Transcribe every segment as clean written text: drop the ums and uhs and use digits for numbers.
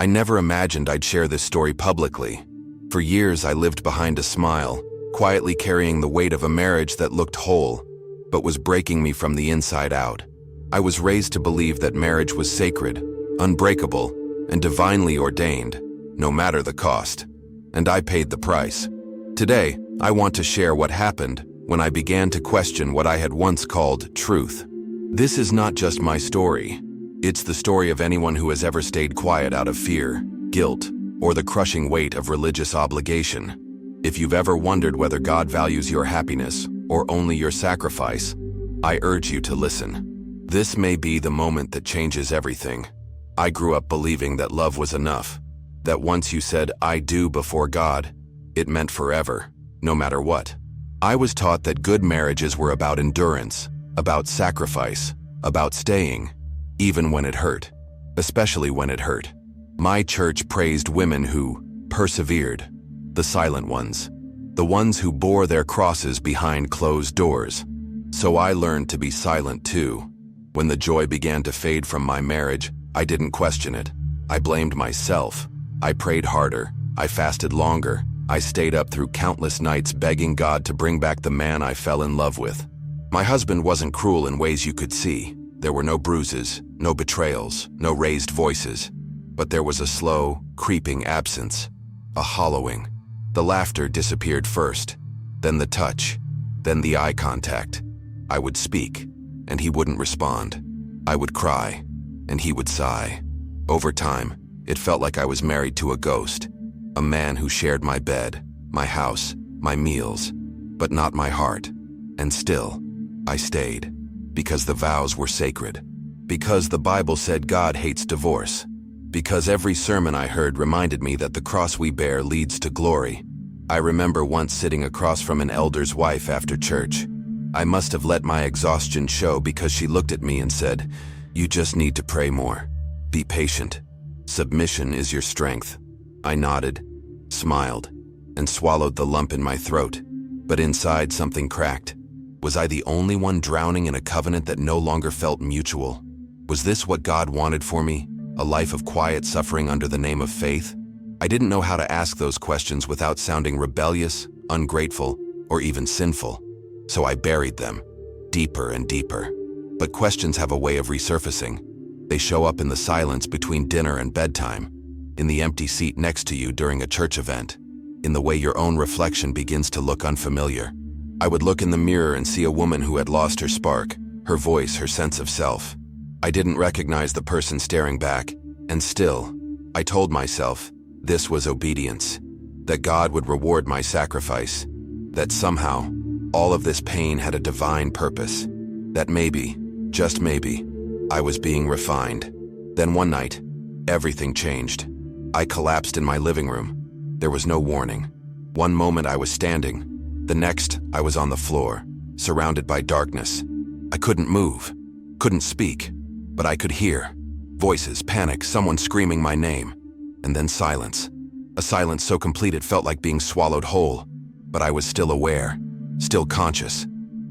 I never imagined I'd share this story publicly. For years, I lived behind a smile, quietly carrying the weight of a marriage that looked whole, but was breaking me from the inside out. I was raised to believe that marriage was sacred, unbreakable, and divinely ordained, no matter the cost. And I paid the price. Today, I want to share what happened when I began to question what I had once called truth. This is not just my story. It's the story of anyone who has ever stayed quiet out of fear, guilt, or the crushing weight of religious obligation. If you've ever wondered whether God values your happiness or only your sacrifice, I urge you to listen. This may be the moment that changes everything. I grew up believing that love was enough, that once you said, "I do" before God, it meant forever, no matter what. I was taught that good marriages were about endurance, about sacrifice, about staying, even when it hurt, especially when it hurt. My church praised women who persevered, the silent ones, the ones who bore their crosses behind closed doors. So I learned to be silent too. When the joy began to fade from my marriage, I didn't question it. I blamed myself. I prayed harder. I fasted longer. I stayed up through countless nights begging God to bring back the man I fell in love with. My husband wasn't cruel in ways you could see. There were no bruises, no betrayals, no raised voices. But there was a slow, creeping absence, a hollowing. The laughter disappeared first, then the touch, then the eye contact. I would speak, and he wouldn't respond. I would cry, and he would sigh. Over time, it felt like I was married to a ghost, a man who shared my bed, my house, my meals, but not my heart. And still, I stayed, because the vows were sacred, because the Bible said God hates divorce, because every sermon I heard reminded me that the cross we bear leads to glory. I remember once sitting across from an elder's wife after church. I must have let my exhaustion show because she looked at me and said, "You just need to pray more. Be patient. Submission is your strength." I nodded, smiled, and swallowed the lump in my throat. But inside, something cracked. Was I the only one drowning in a covenant that no longer felt mutual? Was this what God wanted for me? A life of quiet suffering under the name of faith? I didn't know how to ask those questions without sounding rebellious, ungrateful, or even sinful. So I buried them, deeper and deeper. But questions have a way of resurfacing. They show up in the silence between dinner and bedtime, in the empty seat next to you during a church event, in the way your own reflection begins to look unfamiliar. I would look in the mirror and see a woman who had lost her spark, her voice, her sense of self. I didn't recognize the person staring back, and still, I told myself this was obedience, that God would reward my sacrifice, that somehow, all of this pain had a divine purpose, that maybe, just maybe, I was being refined. Then one night, everything changed. I collapsed in my living room. There was no warning. One moment I was standing, the next I was on the floor, surrounded by darkness. I couldn't move, couldn't speak, but I could hear. Voices, panic, someone screaming my name. And then silence. A silence so complete it felt like being swallowed whole. But I was still aware, still conscious.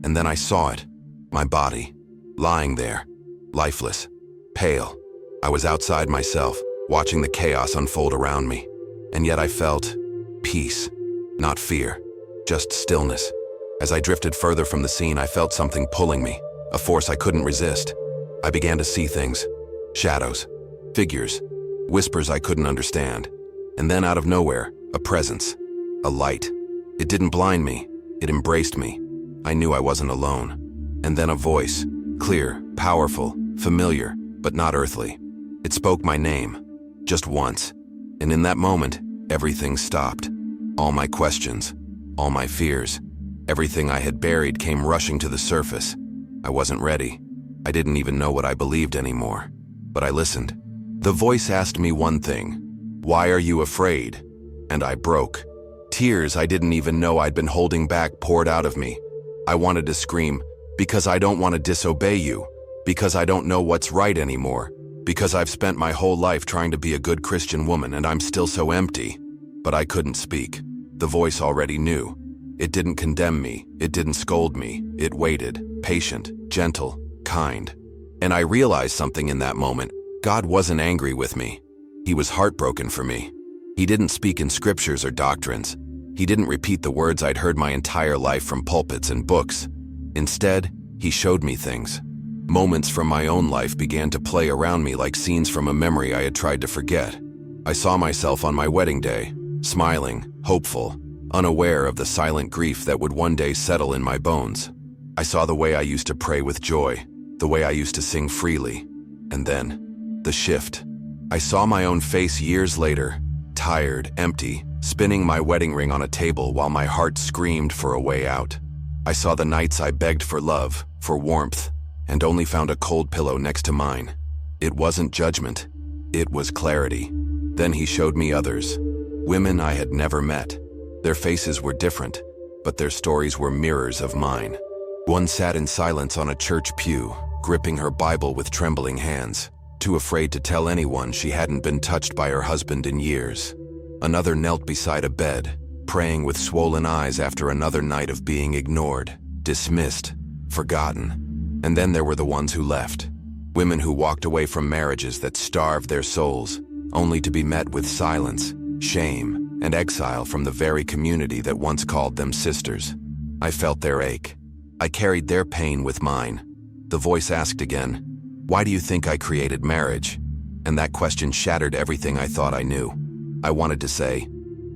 And then I saw it, my body, lying there, lifeless, pale. I was outside myself, watching the chaos unfold around me. And yet I felt peace, not fear, just stillness. As I drifted further from the scene, I felt something pulling me, a force I couldn't resist. I began to see things, shadows, figures, whispers I couldn't understand. And then out of nowhere, a presence, a light. It didn't blind me, it embraced me. I knew I wasn't alone. And then a voice, clear, powerful, familiar, but not earthly. It spoke my name, just once. And in that moment, everything stopped. All my questions, all my fears, everything I had buried came rushing to the surface. I wasn't ready. I didn't even know what I believed anymore. But I listened. The voice asked me one thing: "Why are you afraid?" And I broke. Tears I didn't even know I'd been holding back poured out of me. I wanted to scream, "Because I don't want to disobey you. Because I don't know what's right anymore. Because I've spent my whole life trying to be a good Christian woman and I'm still so empty." But I couldn't speak. The voice already knew. It didn't condemn me. It didn't scold me. It waited, patient, gentle, kind. And I realized something in that moment. God wasn't angry with me. He was heartbroken for me. He didn't speak in scriptures or doctrines. He didn't repeat the words I'd heard my entire life from pulpits and books. Instead, he showed me things. Moments from my own life began to play around me like scenes from a memory I had tried to forget. I saw myself on my wedding day, smiling, hopeful, unaware of the silent grief that would one day settle in my bones. I saw the way I used to pray with joy, the way I used to sing freely. And then, the shift. I saw my own face years later, tired, empty, spinning my wedding ring on a table while my heart screamed for a way out. I saw the nights I begged for love, for warmth, and only found a cold pillow next to mine. It wasn't judgment. It was clarity. Then he showed me others. Women I had never met. Their faces were different, but their stories were mirrors of mine. One sat in silence on a church pew, gripping her Bible with trembling hands, too afraid to tell anyone she hadn't been touched by her husband in years. Another knelt beside a bed, praying with swollen eyes after another night of being ignored, dismissed, forgotten. And then there were the ones who left. Women who walked away from marriages that starved their souls, only to be met with silence, shame, and exile from the very community that once called them sisters. I felt their ache. I carried their pain with mine. The voice asked again, "Why do you think I created marriage?" And that question shattered everything I thought I knew. I wanted to say,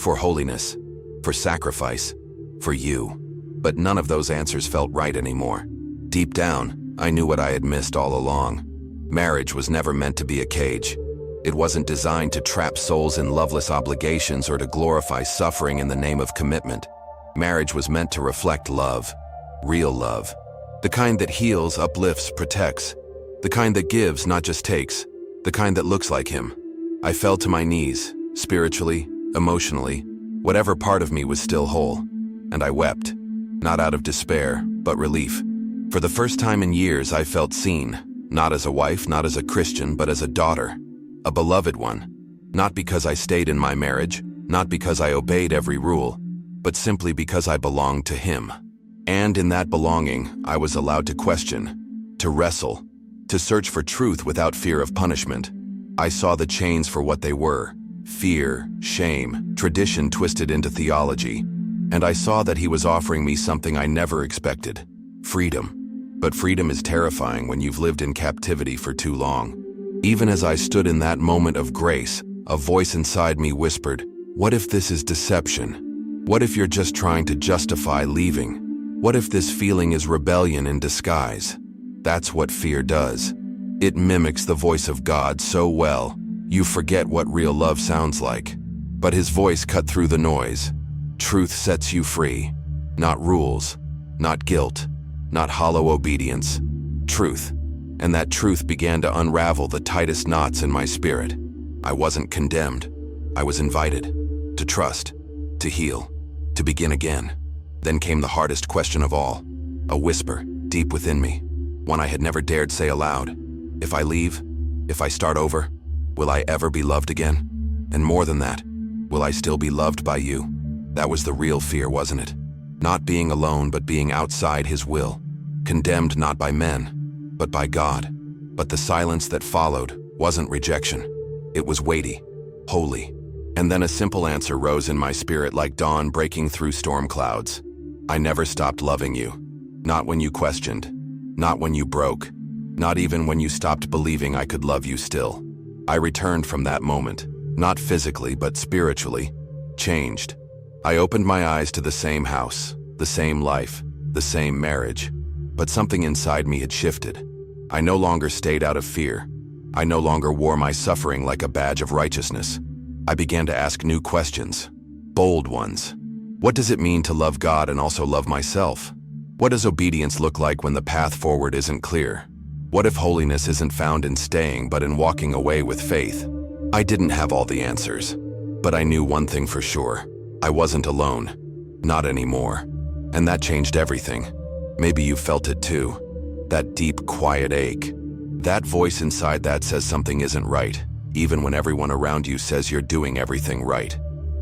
"For holiness, for sacrifice, for you." But none of those answers felt right anymore. Deep down, I knew what I had missed all along. Marriage was never meant to be a cage. It wasn't designed to trap souls in loveless obligations or to glorify suffering in the name of commitment. Marriage was meant to reflect love, real love. The kind that heals, uplifts, protects. The kind that gives, not just takes. The kind that looks like him. I fell to my knees, spiritually, emotionally. Whatever part of me was still whole. And I wept. Not out of despair, but relief. For the first time in years, I felt seen. Not as a wife, not as a Christian, but as a daughter. A beloved one. Not because I stayed in my marriage, not because I obeyed every rule, but simply because I belonged to him. And in that belonging, I was allowed to question, to wrestle, to search for truth without fear of punishment. I saw the chains for what they were: fear, shame, tradition twisted into theology. And I saw that he was offering me something I never expected: freedom. But freedom is terrifying when you've lived in captivity for too long. Even as I stood in that moment of grace, a voice inside me whispered, "What if this is deception? What if you're just trying to justify leaving? What if this feeling is rebellion in disguise?" That's what fear does. It mimics the voice of God so well, you forget what real love sounds like. But his voice cut through the noise. Truth sets you free. Not rules, not guilt, not hollow obedience. Truth. And that truth began to unravel the tightest knots in my spirit. I wasn't condemned. I was invited. To trust. To heal. To begin again. Then came the hardest question of all. A whisper, deep within me. One I had never dared say aloud. If I leave, if I start over, will I ever be loved again? And more than that, will I still be loved by you? That was the real fear, wasn't it? Not being alone, but being outside his will. Condemned not by men, but by God. But the silence that followed wasn't rejection. It was weighty, holy. And then a simple answer rose in my spirit like dawn breaking through storm clouds. I never stopped loving you. Not when you questioned. Not when you broke. Not even when you stopped believing I could love you still. I returned from that moment, not physically but spiritually, changed. I opened my eyes to the same house, the same life, the same marriage. But something inside me had shifted. I no longer stayed out of fear. I no longer wore my suffering like a badge of righteousness. I began to ask new questions, bold ones. What does it mean to love God and also love myself? What does obedience look like when the path forward isn't clear? What if holiness isn't found in staying but in walking away with faith? I didn't have all the answers, but I knew one thing for sure. I wasn't alone. Not anymore. And that changed everything. Maybe you felt it too. That deep, quiet ache. That voice inside that says something isn't right, even when everyone around you says you're doing everything right.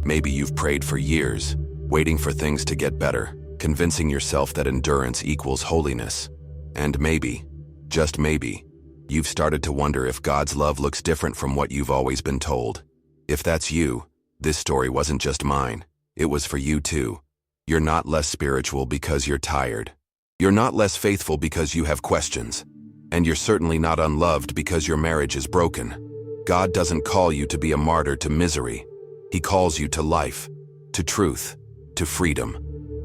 Maybe you've prayed for years, waiting for things to get better, convincing yourself that endurance equals holiness. And maybe, just maybe, You've started to wonder if God's love looks different from what you've always been told. If that's you, this story wasn't just mine. It was for you too. You're not less spiritual because you're tired. You're not less faithful because you have questions. And you're certainly not unloved because your marriage is broken. God doesn't call you to be a martyr to misery. He calls you to life, to truth, to freedom.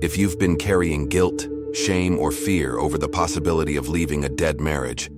If you've been carrying guilt, shame, or fear over the possibility of leaving a dead marriage,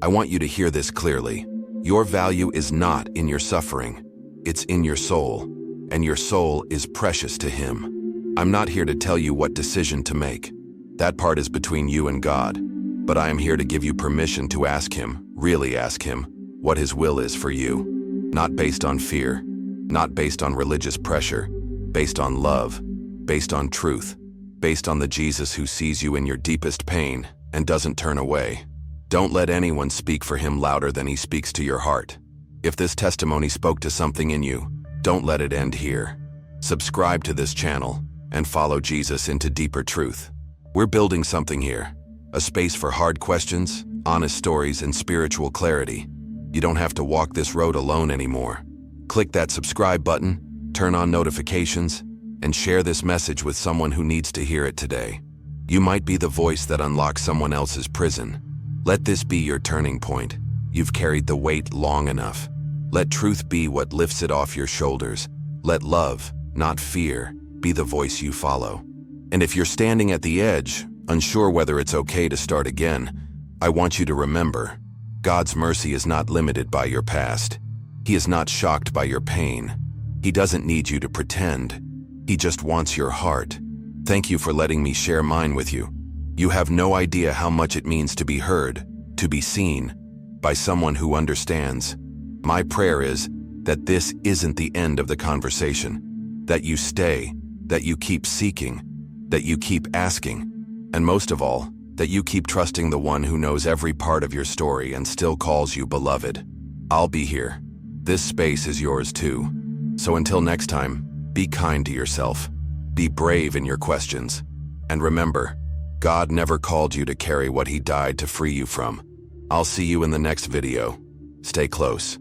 I want you to hear this clearly. Your value is not in your suffering. It's in your soul, and your soul is precious to Him. I'm not here to tell you what decision to make. That part is between you and God. But I am here to give you permission to ask Him, really ask Him, what His will is for you. Not based on fear, not based on religious pressure, based on love, based on truth, based on the Jesus who sees you in your deepest pain and doesn't turn away. Don't let anyone speak for Him louder than He speaks to your heart. If this testimony spoke to something in you, don't let it end here. Subscribe to this channel and follow Jesus into deeper truth. We're building something here, a space for hard questions, honest stories, and spiritual clarity. You don't have to walk this road alone anymore. Click that subscribe button, turn on notifications, and share this message with someone who needs to hear it today. You might be the voice that unlocks someone else's prison. Let this be your turning point. You've carried the weight long enough. Let truth be what lifts it off your shoulders. Let love, not fear, be the voice you follow. And if you're standing at the edge, unsure whether it's okay to start again, I want you to remember, God's mercy is not limited by your past. He is not shocked by your pain. He doesn't need you to pretend. He just wants your heart. Thank you for letting me share mine with you. You have no idea how much it means to be heard, to be seen, by someone who understands. My prayer is that this isn't the end of the conversation, that you stay, that you keep seeking, that you keep asking, and most of all, that you keep trusting the one who knows every part of your story and still calls you beloved. I'll be here. This space is yours too. So until next time, be kind to yourself. Be brave in your questions. And remember, God never called you to carry what He died to free you from. I'll see you in the next video. Stay close.